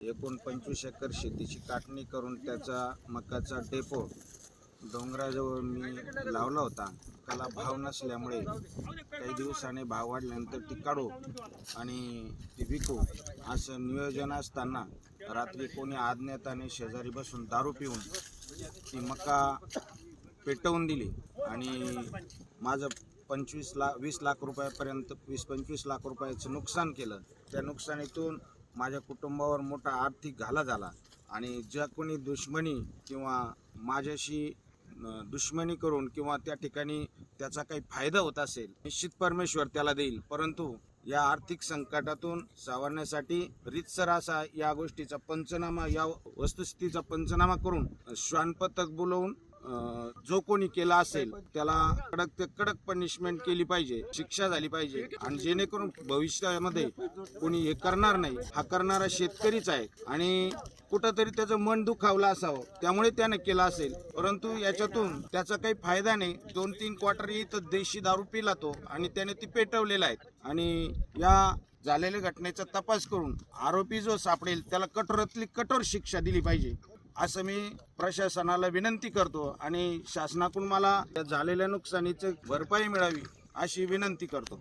एकूण 25 एकर शेतीची काटणी करून त्याचा मकाचा डेपो डोंगराजवळ मी लावला होता. त्याला भाव नसल्यामुळे काही दिवसांनी भाव वाढल्यानंतर ती काढू आणि ती विकू असं नियोजन असताना रात्री कोणी अज्ञाताने शेजारी बसून दारू पिऊन ती मका पेटवून दिली आणि माझं 20 लाख रुपयापर्यंत 20-25 लाख रुपयाचं नुकसान केलं. त्या नुकसानीतून माझ्या कुटुंबावर मोठा आर्थिक घाला झाला आणि ज्या कोणी दुश्मनी किंवा माझ्याशी दुश्मनी करून किंवा त्या ठिकाणी त्याचा काही फायदा होत असेल, निश्चित परमेश्वर त्याला देईल. परंतु या आर्थिक संकटातून सावरण्यासाठी रीतसर असा या गोष्टीचा पंचनामा, या वस्तुस्थितीचा पंचनामा करून श्वानपथक बोलवून जो कोणी केला असेल त्याला कडक ते कडक पनिशमेंट केली पाहिजे, शिक्षा झाली पाहिजे आणि जेणेकरून भविष्यामध्ये कोणी हे करणार नाही. हा करणारा शेतकरीच आहे आणि कुठंतरी त्याचं मन दुखावलं असावं त्यामुळे त्याने केला असेल. परंतु याच्यातून त्याचा काही फायदा नाही. 2-3 क्वार्टर इथं देशी दारू पिला तो आणि त्याने ती पेटवलेला आहे आणि या झालेल्या घटनेचा तपास करून आरोपी जो सापडेल त्याला कठोरातली कठोर शिक्षा दिली पाहिजे असं मी प्रशासनाला विनंती करतो आणि शासनाकडून मला झालेल्या नुकसानीची भरपाई मिळावी अशी विनंती करतो.